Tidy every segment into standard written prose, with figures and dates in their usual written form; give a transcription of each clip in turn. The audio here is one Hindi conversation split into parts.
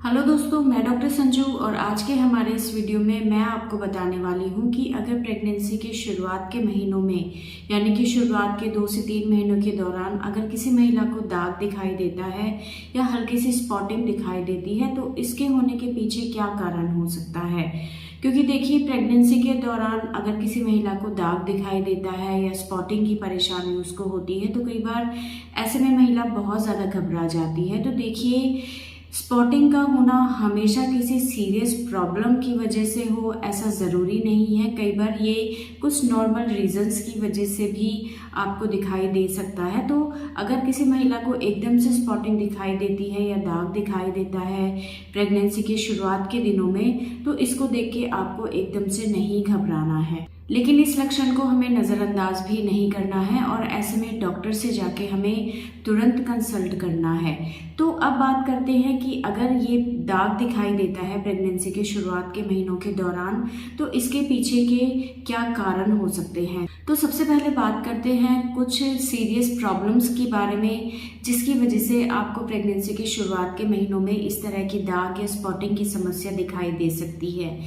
हेलो दोस्तों, मैं डॉक्टर संजू और आज के हमारे इस वीडियो में मैं आपको बताने वाली हूँ कि अगर प्रेगनेंसी के शुरुआत के महीनों में यानी कि शुरुआत के 2 से 3 महीनों के दौरान अगर किसी महिला को दाग दिखाई देता है या हल्की सी स्पॉटिंग दिखाई देती है तो इसके होने के पीछे क्या कारण हो सकता है। क्योंकि देखिए, प्रेगनेंसी के दौरान अगर किसी महिला को दाग दिखाई देता है या स्पॉटिंग की परेशानी उसको होती है तो कई बार ऐसे में महिला बहुत ज़्यादा घबरा जाती है। तो देखिए, स्पॉटिंग का होना हमेशा किसी सीरियस प्रॉब्लम की वजह से हो ऐसा ज़रूरी नहीं है। कई बार ये कुछ नॉर्मल रीजंस की वजह से भी आपको दिखाई दे सकता है। तो अगर किसी महिला को एकदम से स्पॉटिंग दिखाई देती है या दाग दिखाई देता है प्रेगनेंसी के शुरुआत के दिनों में, तो इसको देख के आपको एकदम से नहीं घबराना है, लेकिन इस लक्षण को हमें नज़रअंदाज भी नहीं करना है और ऐसे में डॉक्टर से जाके हमें तुरंत कंसल्ट करना है। तो अब बात करते हैं कि अगर ये दाग दिखाई देता है प्रेगनेंसी के शुरुआत के महीनों के दौरान तो इसके पीछे के क्या कारण हो सकते हैं। तो सबसे पहले बात करते हैं कुछ सीरियस प्रॉब्लम्स के बारे में जिसकी वजह से आपको प्रेगनेंसी की शुरुआत के महीनों में इस तरह की दाग या स्पॉटिंग की समस्या दिखाई दे सकती है।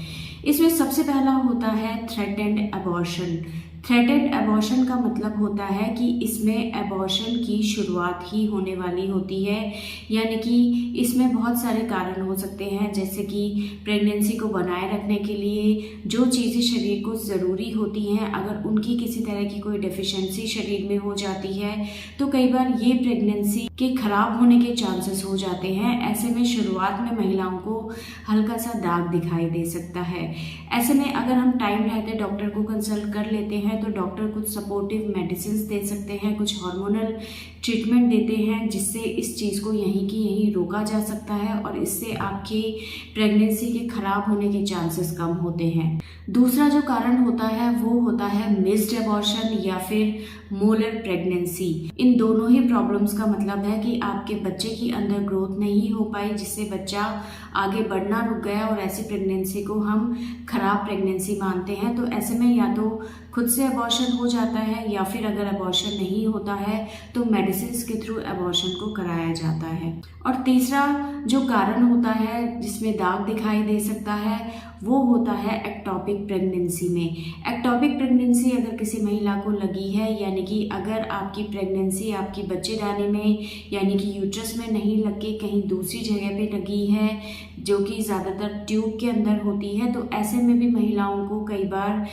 इसमें सबसे पहला होता है थ्रेटेंड अबॉर्शन। थ्रेटेंड अबॉर्शन का मतलब होता है कि इसमें अबॉर्शन की शुरुआत ही होने वाली होती है, यानी कि इसमें बहुत सारे कारण हो सकते हैं, जैसे कि प्रेगनेंसी को बनाए रखने के लिए जो चीज़ें शरीर को ज़रूरी होती हैं अगर उनकी किसी तरह की कोई डेफिशिएंसी शरीर में हो जाती है तो कई बार ये प्रेगनेंसी के खराब होने के चांसेस हो जाते हैं। ऐसे में शुरुआत में महिलाओं को हल्का सा दाग दिखाई दे सकता है। ऐसे में अगर हम टाइम रहते डॉक्टर को कंसल्ट कर लेते हैं तो डॉक्टर कुछ सपोर्टिव मेडिसिन दे सकते हैं, कुछ हार्मोनल ट्रीटमेंट देते हैं जिससे इस चीज़ को यहीं की यहीं रोका जा सकता है और इससे आपकी प्रेगनेंसी के खराब होने के चांसेस कम होते हैं। दूसरा जो कारण होता है वो होता है मिस्ड अबॉर्शन या फिर मोलर प्रेगनेंसी। इन दोनों ही प्रॉब्लम्स का मतलब है कि आपके बच्चे की अंदर ग्रोथ नहीं हो पाई जिससे बच्चा आगे बढ़ना रुक गया और ऐसी प्रेगनेंसी को हम खराब प्रेगनेंसी मानते हैं। तो ऐसे में या तो खुद से अबॉर्शन हो जाता है या फिर अगर अबॉर्शन नहीं होता है तो मेडिसिन के थ्रू अबॉर्शन को कराया जाता है। और तीसरा जो कारण होता है जिसमें दाग दिखाई दे सकता है वो होता है एक्टोपिक प्रेगनेंसी में। एक्टोपिक प्रेगनेंसी अगर किसी महिला को लगी है, यानी कि अगर आपकी प्रेगनेंसी आपकी बच्चेदानी में यानी कि यूट्रस में नहीं लग के कहीं दूसरी जगह पे लगी है जो कि ज़्यादातर ट्यूब के अंदर होती है, तो ऐसे में भी महिलाओं को कई बार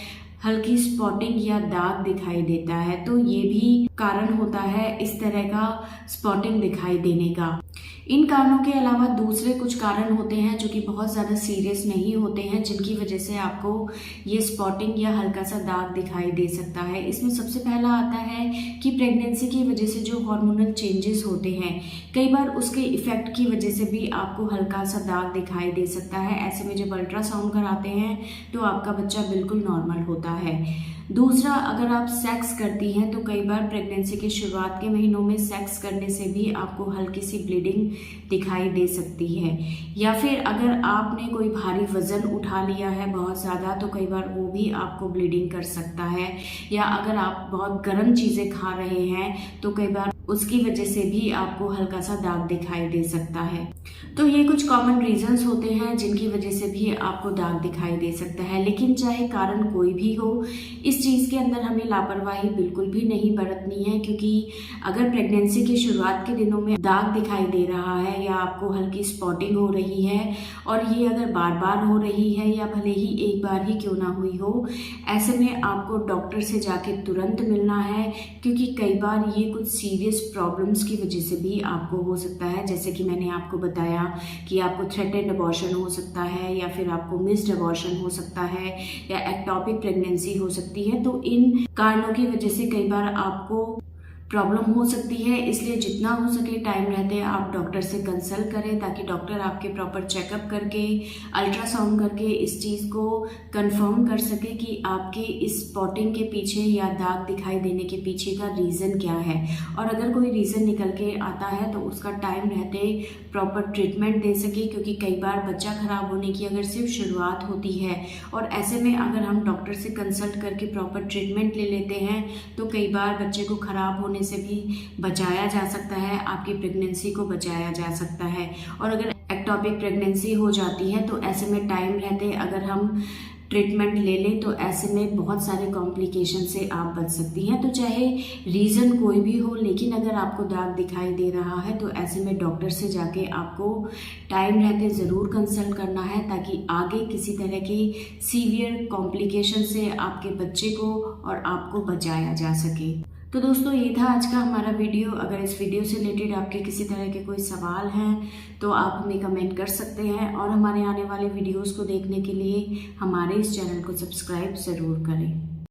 हल्की स्पॉटिंग या दाग दिखाई देता है। तो ये भी कारण होता है इस तरह का स्पॉटिंग दिखाई देने का। इन कारणों के अलावा दूसरे कुछ कारण होते हैं जो कि बहुत ज़्यादा सीरियस नहीं होते हैं जिनकी वजह से आपको ये स्पॉटिंग या हल्का सा दाग दिखाई दे सकता है। इसमें सबसे पहला आता है कि प्रेगनेंसी की वजह से जो हार्मोनल चेंजेस होते हैं कई बार उसके इफेक्ट की वजह से भी आपको हल्का सा दाग दिखाई दे सकता है। ऐसे में जब अल्ट्रासाउंड कराते हैं तो आपका बच्चा बिल्कुल नॉर्मल होता है। दूसरा, अगर आप सेक्स करती हैं तो कई बार प्रेगनेंसी के शुरुआत के महीनों में सेक्स करने से भी आपको हल्की सी ब्लीडिंग दिखाई दे सकती है। या फिर अगर आपने कोई भारी वजन उठा लिया है बहुत ज़्यादा तो कई बार वो भी आपको ब्लीडिंग कर सकता है। या अगर आप बहुत गर्म चीज़ें खा रहे हैं तो कई बार उसकी वजह से भी आपको हल्का सा दाग दिखाई दे सकता है। तो ये कुछ कॉमन रीजंस होते हैं जिनकी वजह से भी आपको दाग दिखाई दे सकता है। लेकिन चाहे कारण कोई भी हो, इस चीज़ के अंदर हमें लापरवाही बिल्कुल भी नहीं बरतनी है, क्योंकि अगर प्रेगनेंसी की शुरुआत के दिनों में दाग दिखाई दे रहा है या आपको हल्की स्पॉटिंग हो रही है और ये अगर बार बार हो रही है या भले ही एक बार ही क्यों ना हुई हो, ऐसे में आपको डॉक्टर से जाके तुरंत मिलना है, क्योंकि कई बार ये कुछ सीरियस प्रॉब्लम्स की वजह से भी आपको हो सकता है। जैसे कि मैंने आपको बताया कि आपको थ्रेटेंड अबॉर्शन हो सकता है या फिर आपको मिस्ड अबॉर्शन हो सकता है या एक्टोपिक प्रेगनेंसी हो सकती है। तो इन कारणों की वजह से कई बार आपको प्रॉब्लम हो सकती है। इसलिए जितना हो सके टाइम रहते आप डॉक्टर से कंसल्ट करें ताकि डॉक्टर आपके प्रॉपर चेकअप करके अल्ट्रासाउंड करके इस चीज़ को कंफर्म कर सके कि आपके इस स्पॉटिंग के पीछे या दाग दिखाई देने के पीछे का रीज़न क्या है। और अगर कोई रीज़न निकल के आता है तो उसका टाइम रहते प्रॉपर ट्रीटमेंट दे सके, क्योंकि कई बार बच्चा खराब होने की अगर सिर्फ शुरुआत होती है और ऐसे में अगर हम डॉक्टर से कंसल्ट करके प्रॉपर ट्रीटमेंट ले लेते हैं तो कई बार बच्चे को खराब होने से भी बचाया जा सकता है, आपकी प्रेगनेंसी को बचाया जा सकता है। और अगर एक्टोपिक प्रेगनेंसी हो जाती है, तो ऐसे में टाइम रहते अगर हम ट्रीटमेंट ले लें तो ऐसे में बहुत सारे कॉम्प्लिकेशन से आप बच सकती हैं। तो चाहे रीज़न कोई भी हो, लेकिन अगर आपको दाग दिखाई दे रहा है तो ऐसे में डॉक्टर से जाके आपको टाइम रहते ज़रूर कंसल्ट करना है, ताकि आगे किसी तरह की सीवियर कॉम्प्लिकेशन से आपके बच्चे को और आपको बचाया जा सके। तो दोस्तों, ये था आज का हमारा वीडियो। अगर इस वीडियो से रिलेटेड आपके किसी तरह के कोई सवाल हैं तो आप हमें कमेंट कर सकते हैं, और हमारे आने वाले वीडियोस को देखने के लिए हमारे इस चैनल को सब्सक्राइब ज़रूर करें।